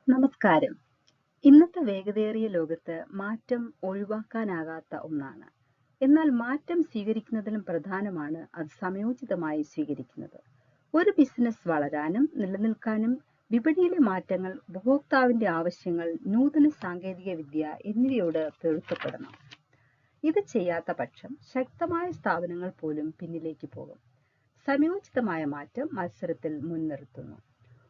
നമസ്കാരം. ഇന്നത്തെ വേഗതയേറിയ ലോകത്ത് മാറ്റം ഒഴിവാക്കാനാകാത്ത ഒന്നാണ്. എന്നാൽ മാറ്റം സ്വീകരിക്കുന്നതിലും പ്രധാനമാണ് അത് സമയോചിതമായി സ്വീകരിക്കുന്നത്. ഒരു ബിസിനസ് വളരാനും നിലനിൽക്കാനും വിപണിയിലെ മാറ്റങ്ങൾ, ഉപഭോക്താവിന്റെ ആവശ്യങ്ങൾ, നൂതന സാങ്കേതിക വിദ്യ എന്നിവയോട് പൊരുത്തപ്പെടണം. ഇത് ചെയ്യാത്ത പക്ഷം ശക്തമായ സ്ഥാപനങ്ങൾ പോലും പിന്നിലേക്ക് പോകും. സമയോചിതമായ മാറ്റം മത്സരത്തിൽ മുൻനിർത്തുന്നു.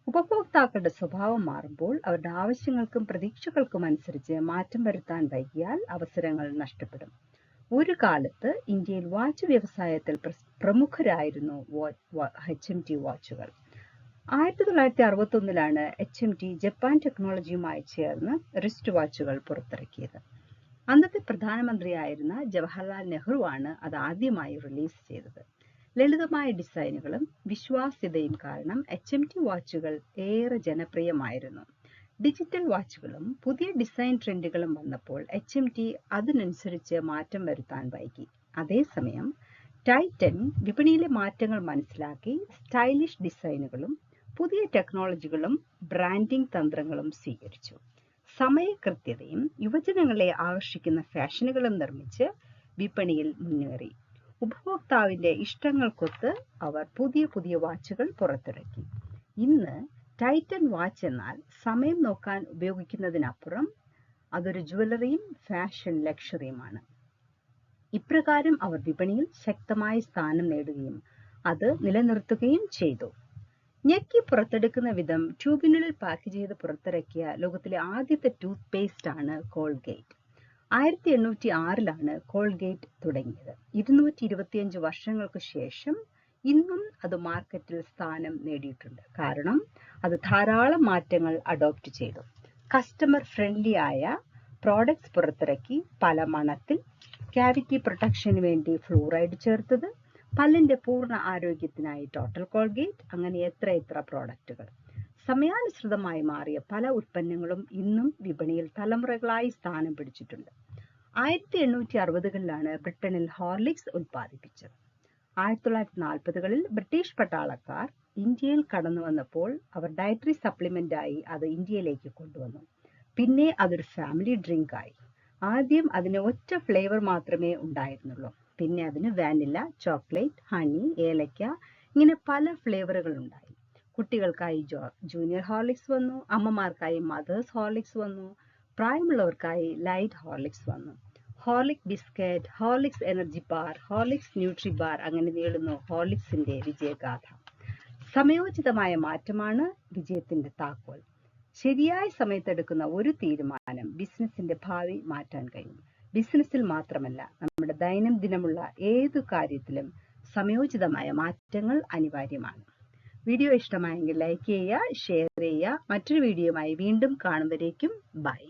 ഉപഭോക്താക്കളുടെ സ്വഭാവം മാറുമ്പോൾ അവരുടെ ആവശ്യങ്ങൾക്കും പ്രതീക്ഷകൾക്കും അനുസരിച്ച് മാറ്റം വരുത്താൻ വൈകിയാൽ അവസരങ്ങൾ നഷ്ടപ്പെടും. ഒരു കാലത്ത് ഇന്ത്യയിൽ വാച്ച് വ്യവസായത്തിൽ പ്രമുഖരായിരുന്നു HMT വാച്ചുകൾ. 1961 HMT ജപ്പാൻ ടെക്നോളജിയുമായി ചേർന്ന് റിസ്റ്റ് വാച്ചുകൾ പുറത്തിറക്കിയത്. അന്നത്തെ പ്രധാനമന്ത്രിയായിരുന്ന ജവഹർലാൽ നെഹ്റുവാണ് അത് ആദ്യമായി റിലീസ് ചെയ്തത്. ലളിതമായ ഡിസൈനുകളും വിശ്വാസ്യതയും കാരണം HMT വാച്ചുകൾ ഏറെ ജനപ്രിയമായിരുന്നു. ഡിജിറ്റൽ വാച്ചുകളും പുതിയ ഡിസൈൻ ട്രെൻഡുകളും വന്നപ്പോൾ HMT അതിനനുസരിച്ച് മാറ്റം വരുത്താൻ വൈകി. അതേസമയം ടൈറ്റൻ വിപണിയിലെ മാറ്റങ്ങൾ മനസ്സിലാക്കി സ്റ്റൈലിഷ് ഡിസൈനുകളും പുതിയ ടെക്നോളജികളും ബ്രാൻഡിംഗ് തന്ത്രങ്ങളും സ്വീകരിച്ചു. സമയകൃത്യതയും യുവജനങ്ങളെ ആകർഷിക്കുന്ന ഫാഷനുകളും നിർമ്മിച്ച് വിപണിയിൽ മുന്നേറി. ഉപഭോക്താവിന്റെ ഇഷ്ടങ്ങൾക്കൊത്ത് അവർ പുതിയ പുതിയ വാച്ചുകൾ പുറത്തിറക്കി. ഇന്ന് ടൈറ്റൻ വാച്ച് എന്നാൽ സമയം നോക്കാൻ ഉപയോഗിക്കുന്നതിനപ്പുറം അതൊരു ജ്വല്ലറിയും ഫാഷൻ ലക്ഷറിയുമാണ്. ഇപ്രകാരം അവർ വിപണിയിൽ ശക്തമായ സ്ഥാനം നേടുകയും അത് നിലനിർത്തുകയും ചെയ്തു. ഞെക്കി പുറത്തെടുക്കുന്ന വിധം ട്യൂബിനുള്ളിൽ പാക്ക് ചെയ്ത് പുറത്തിറക്കിയ ലോകത്തിലെ ആദ്യത്തെ ടൂത്ത് പേസ്റ്റ് ആണ് കോൾഗേറ്റ്. 1806 കോൾഗേറ്റ് തുടങ്ങിയത്. 225 വർഷങ്ങൾക്ക് ശേഷം ഇന്നും അത് മാർക്കറ്റിൽ സ്ഥാനം നേടിയിട്ടുണ്ട്. കാരണം അത് ധാരാളം മാറ്റങ്ങൾ അഡോപ്റ്റ് ചെയ്തു. കസ്റ്റമർ ഫ്രണ്ട്ലി ആയ പ്രോഡക്ട്സ് പുറത്തിറക്കി. പല മണത്തിൽ, ക്യാവിറ്റി പ്രൊട്ടക്ഷന് വേണ്ടി ഫ്ലൂറൈഡ് ചേർത്തത്, പല്ലിന്റെ പൂർണ്ണ ആരോഗ്യത്തിനായി ടോട്ടൽ കോൾഗേറ്റ്, അങ്ങനെ എത്ര പ്രോഡക്റ്റുകൾ. സമയാനുസൃതമായി മാറിയ പല ഉൽപ്പന്നങ്ങളും ഇന്നും വിപണിയിൽ തലമുറകളായി സ്ഥാനം പിടിച്ചിട്ടുണ്ട്. 1860 ബ്രിട്ടനിൽ ഹോർലിക്സ് ഉൽപ്പാദിപ്പിച്ചത്. 1940 ബ്രിട്ടീഷ് പട്ടാളക്കാർ ഇന്ത്യയിൽ കടന്നു വന്നപ്പോൾ അവർ ഡയറ്ററി സപ്ലിമെന്റായി അത് ഇന്ത്യയിലേക്ക് കൊണ്ടുവന്നു. പിന്നെ അതൊരു ഫാമിലി ഡ്രിങ്ക് ആയി. ആദ്യം അതിന് ഒറ്റ ഫ്ലേവർ മാത്രമേ ഉണ്ടായിരുന്നുള്ളൂ. പിന്നെ അതിന് വാനില, ചോക്ലേറ്റ്, ഹണി, ഏലക്ക, ഇങ്ങനെ പല ഫ്ലേവറുകൾ ഉണ്ടായി. കുട്ടികൾക്കായി ജൂനിയർ ഹോർലിക്സ് വന്നു, അമ്മമാർക്കായി മദേഴ്സ് ഹോർലിക്സ് വന്നു, പ്രായമുള്ളവർക്കായി ലൈറ്റ് ഹോർലിക്സ് വന്നു. Horlick biscuit, Horlicks energy bar, Horlicks nutri bar, അങ്ങനെ നീളുന്നു ഹോർലിക്സിന്റെ വിജയഗാഥ. സമയോചിതമായ മാറ്റമാണ് വിജയത്തിന്റെ താക്കോൽ. ശരിയായ സമയത്തെടുക്കുന്ന ഒരു തീരുമാനം ബിസിനസിന്റെ ഭാവി മാറ്റാൻ കഴിയും. ബിസിനസ്സിൽ മാത്രമല്ല, നമ്മുടെ ദൈനംദിനമുള്ള ഏതു കാര്യത്തിലും സമയോചിതമായ മാറ്റങ്ങൾ അനിവാര്യമാണ്. വീഡിയോ ഇഷ്ടമായെങ്കിൽ ലൈക്ക് ചെയ്യുക, ഷെയർ ചെയ്യുക. മറ്റൊരു വീഡിയോയുമായി വീണ്ടും കാണുന്നവരേക്കും ബൈ.